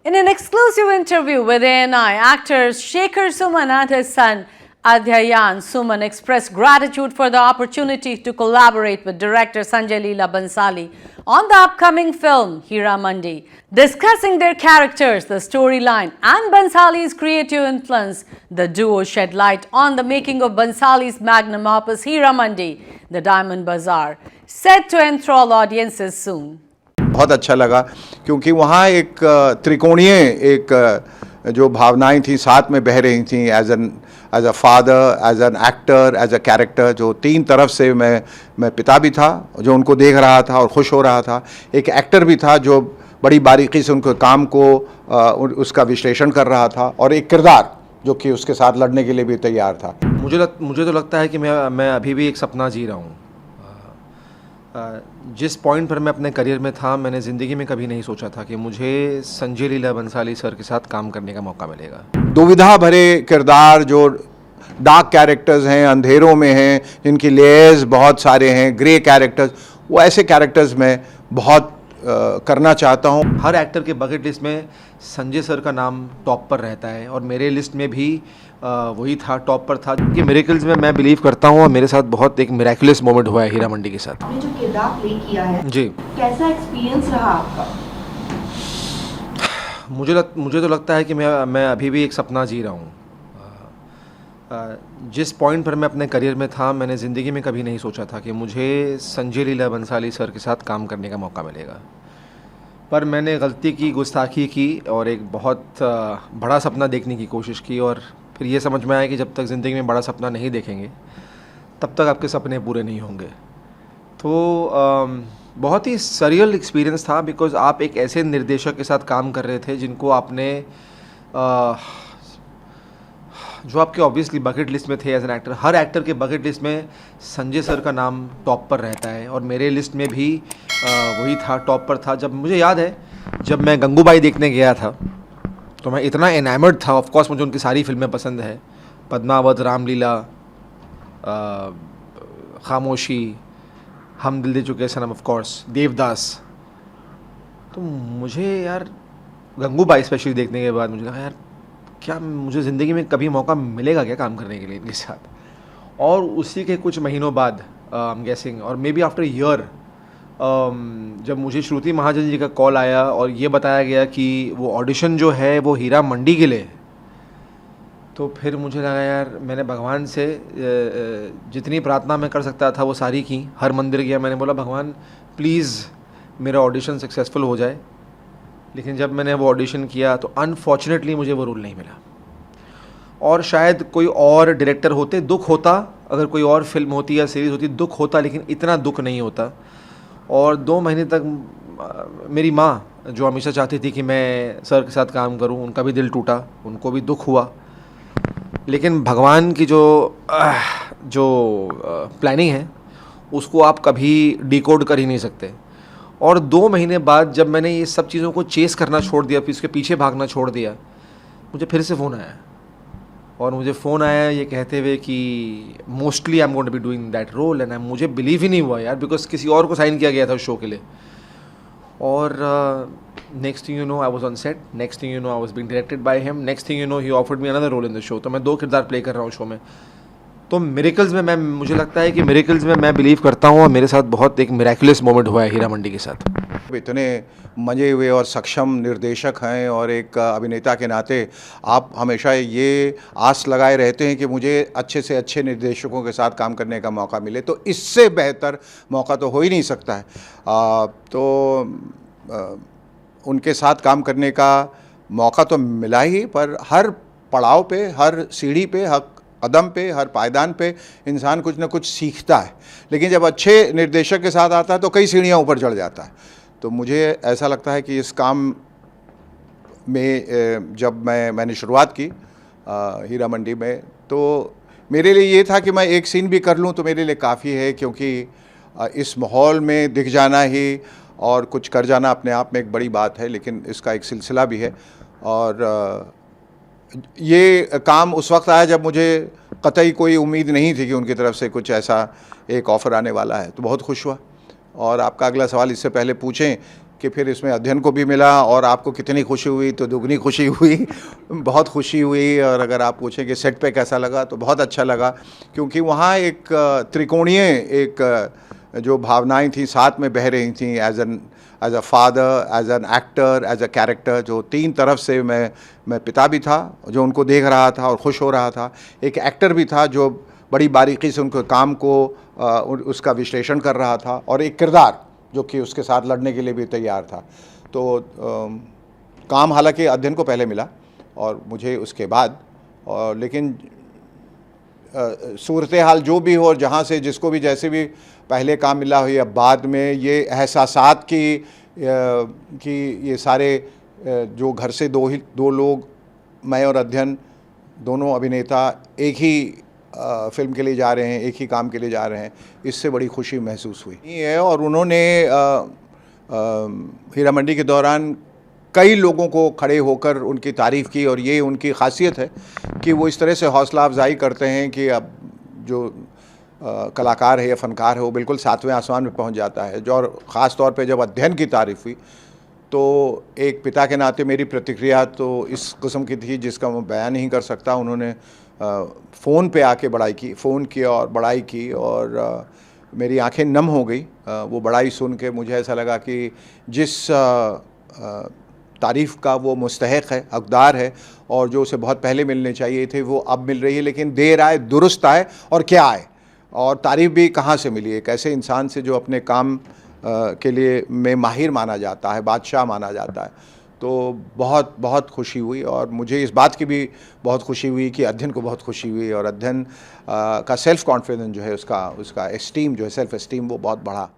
In an exclusive interview with ANI, actors Shekhar Suman and his son Adhyayan Suman expressed gratitude for the opportunity to collaborate with director Sanjay Leela Bhansali on the upcoming film Hira Mandi. Discussing their characters, the storyline and Bhansali's creative influence, the duo shed light on the making of Bhansali's magnum opus Hira Mandi, The Diamond Bazaar, set to enthrall audiences soon. बहुत अच्छा लगा क्योंकि वहाँ एक त्रिकोणीय एक जो भावनाएं थी साथ में बह रही थी as a father, as an actor, as a character. जो तीन तरफ से मैं पिता भी था जो उनको देख रहा था और खुश हो रहा था, एक एक्टर भी था जो बड़ी बारीकी से उनके काम को उसका विश्लेषण कर रहा था, और एक किरदार जो कि उसके साथ लड़ने के लिए भी तैयार था। मुझे तो लगता है कि मैं अभी भी एक सपना जी रहा हूँ। जिस पॉइंट पर मैं अपने करियर में था, मैंने ज़िंदगी में कभी नहीं सोचा था कि मुझे संजय लीला बंसाली सर के साथ काम करने का मौका मिलेगा। दुविधा भरे किरदार, जो डार्क कैरेक्टर्स हैं, अंधेरों में हैं, जिनकी लेयर्स बहुत सारे हैं, ग्रे कैरेक्टर्स, वो ऐसे कैरेक्टर्स मैं बहुत करना चाहता हूँ। हर एक्टर के बकेट लिस्ट में संजय सर का नाम टॉप पर रहता है, और मेरे लिस्ट में भी वही था, टॉप पर था। कि मिरेकल्स में मैं बिलीव करता हूँ, और मेरे साथ बहुत एक मिरेकुलस मोमेंट हुआ है हीरा मंडी के साथ। आपने जो किरदार प्ले किया है जी, कैसा एक्सपीरियंस रहा आपका? मुझे तो लगता है कि मैं अभी भी एक सपना जी रहा हूँ। जिस पॉइंट पर मैं अपने करियर में था, मैंने ज़िंदगी में कभी नहीं सोचा था कि मुझे संजय लीला बंसाली सर के साथ काम करने का मौका मिलेगा। पर मैंने गलती की, गुस्ताखी की, और एक बहुत बड़ा सपना देखने की कोशिश की, और फिर ये समझ में आया कि जब तक ज़िंदगी में बड़ा सपना नहीं देखेंगे तब तक आपके सपने पूरे नहीं होंगे। तो बहुत ही सरियल एक्सपीरियंस था, बिकॉज़ आप एक ऐसे निर्देशक के साथ काम कर रहे थे जिनको आपने जो आपके ऑब्वियसली बकेट लिस्ट में थे एज एन एक्टर। हर एक्टर के बकेट लिस्ट में संजय सर का नाम टॉप पर रहता है, और मेरे लिस्ट में भी वही था, टॉप पर था। जब मुझे याद है, जब मैं गंगूबाई देखने गया था तो मैं इतना एनामर्ड था। ऑफ कोर्स मुझे उनकी सारी फिल्में पसंद है, पद्मावत, रामलीला, खामोशी, हम दिल दे चुके सनम, ऑफ कोर्स देवदास। तो मुझे यार गंगूबाई स्पेशली देखने के बाद मुझे लगा, यार क्या मुझे ज़िंदगी में कभी मौका मिलेगा क्या काम करने के लिए इनके साथ। और उसी के कुछ महीनों बाद आई एम गेसिंग, और मे बी आफ्टर ईयर, जब मुझे श्रुति महाजन जी का कॉल आया और ये बताया गया कि वो ऑडिशन जो है वो हीरा मंडी के लिए, तो फिर मुझे लगा यार, मैंने भगवान से जितनी प्रार्थना मैं कर सकता था वो सारी की। हर मंदिर गया, मैंने बोला भगवान प्लीज़ मेरा ऑडिशन सक्सेसफुल हो जाए। लेकिन जब मैंने वो ऑडिशन किया तो अनफॉर्चुनेटली मुझे वो रोल नहीं मिला। और शायद कोई और डायरेक्टर होते, दुख होता, अगर कोई और फिल्म होती या सीरीज़ होती दुख होता, लेकिन इतना दुख नहीं होता। और 2 महीने तक मेरी माँ, जो हमेशा चाहती थी कि मैं सर के साथ काम करूं, उनका भी दिल टूटा, उनको भी दुख हुआ। लेकिन भगवान की जो प्लानिंग है उसको आप कभी डिकोड कर ही नहीं सकते। और 2 महीने बाद जब मैंने ये सब चीज़ों को चेस करना छोड़ दिया, फिर इसके पीछे भागना छोड़ दिया, मुझे फिर से फ़ोन आया। और मुझे फ़ोन आया ये कहते हुए कि mostly I am going to be doing that role, and मुझे बिलीव ही नहीं हुआ यार, बिकॉज किसी और को साइन किया गया था उस शो के लिए। और next thing you know I was on set, next thing you know I was being directed by him, next thing you know he offered me another role in the show. तो मैं 2 किरदार play कर रहा हूँ show में। तो miracles में मुझे लगता है कि मिरेकल्स में मैं बिलीव करता हूँ, और मेरे साथ बहुत एक मिरेकुलस मोमेंट हुआ है हीरा मंडी के साथ। इतने मजे हुए और सक्षम निर्देशक हैं, और एक अभिनेता के नाते आप हमेशा ये आस लगाए रहते हैं कि मुझे अच्छे से अच्छे निर्देशकों के साथ काम करने का मौका मिले। तो इससे बेहतर मौका तो हो ही नहीं सकता है। उनके साथ काम करने का मौका तो मिला ही, पर हर पड़ाव पे, हर सीढ़ी पे, हर कदम पे, हर पायदान पे इंसान कुछ ना कुछ सीखता है। लेकिन जब अच्छे निर्देशक के साथ आता है तो कई सीढ़ियाँ ऊपर चढ़ जाता है। तो मुझे ऐसा लगता है कि इस काम में जब मैंने शुरुआत की हीरा मंडी में, तो मेरे लिए ये था कि मैं एक सीन भी कर लूँ तो मेरे लिए काफ़ी है, क्योंकि इस माहौल में दिख जाना ही और कुछ कर जाना अपने आप में एक बड़ी बात है, लेकिन इसका एक सिलसिला भी है। और ये काम उस वक्त आया जब मुझे कतई कोई उम्मीद नहीं थी कि उनकी तरफ से कुछ ऐसा एक ऑफ़र आने वाला है। तो बहुत खुश हुआ। और आपका अगला सवाल इससे पहले पूछें कि फिर इसमें अध्ययन को भी मिला और आपको कितनी खुशी हुई, तो दुगनी खुशी हुई बहुत खुशी हुई। और अगर आप पूछें कि सेट पे कैसा लगा, तो बहुत अच्छा लगा, क्योंकि वहाँ एक त्रिकोणीय एक जो भावनाएं थी साथ में बह रही थी, as a father, as an actor, as a character, जो तीन तरफ से मैं पिता भी था जो उनको देख रहा था और खुश हो रहा था, एक एक्टर भी था जो बड़ी बारीकी से उनके काम को उसका विश्लेषण कर रहा था, और एक किरदार जो कि उसके साथ लड़ने के लिए भी तैयार था। तो काम हालांकि अध्ययन को पहले मिला और मुझे उसके बाद, और लेकिन सूरत हाल जो भी हो और जहाँ से जिसको भी जैसे भी पहले काम मिला हो या बाद में, ये एहसासात कि ये सारे जो घर से दो लोग, मैं और अध्ययन, दोनों अभिनेता एक ही फिल्म के लिए जा रहे हैं, एक ही काम के लिए जा रहे हैं, इससे बड़ी खुशी महसूस हुई है। और उन्होंने हीरा मंडी के दौरान कई लोगों को खड़े होकर उनकी तारीफ़ की, और ये उनकी खासियत है कि वो इस तरह से हौसला अफजाई करते हैं कि अब जो कलाकार है या फ़नकार है वो बिल्कुल सातवें आसमान में पहुंच जाता है। जो और ख़ास तौर पे जब अध्ययन की तारीफ़ हुई, तो एक पिता के नाते मेरी प्रतिक्रिया तो इस किस्म की थी जिसका मैं बयान नहीं कर सकता। उन्होंने फ़ोन पे आके बड़ाई की, फ़ोन किया और बड़ाई की, और मेरी आंखें नम हो गई वो बड़ाई सुन के। मुझे ऐसा लगा कि जिस तारीफ़ का वो मुस्तहक़ है, हक़दार है, और जो उसे बहुत पहले मिलने चाहिए थे, वो अब मिल रही है। लेकिन देर आए दुरुस्त आए, और क्या आए, और तारीफ़ भी कहाँ से मिली, एक ऐसे इंसान से जो अपने काम के लिए में माहिर माना जाता है, बादशाह माना जाता है। तो बहुत बहुत खुशी हुई, और मुझे इस बात की भी बहुत खुशी हुई कि अध्ययन को बहुत खुशी हुई, और अध्ययन का सेल्फ़ कॉन्फिडेंस जो है, उसका एस्टीम जो है, सेल्फ़ एस्टीम, वो बहुत बढ़ा।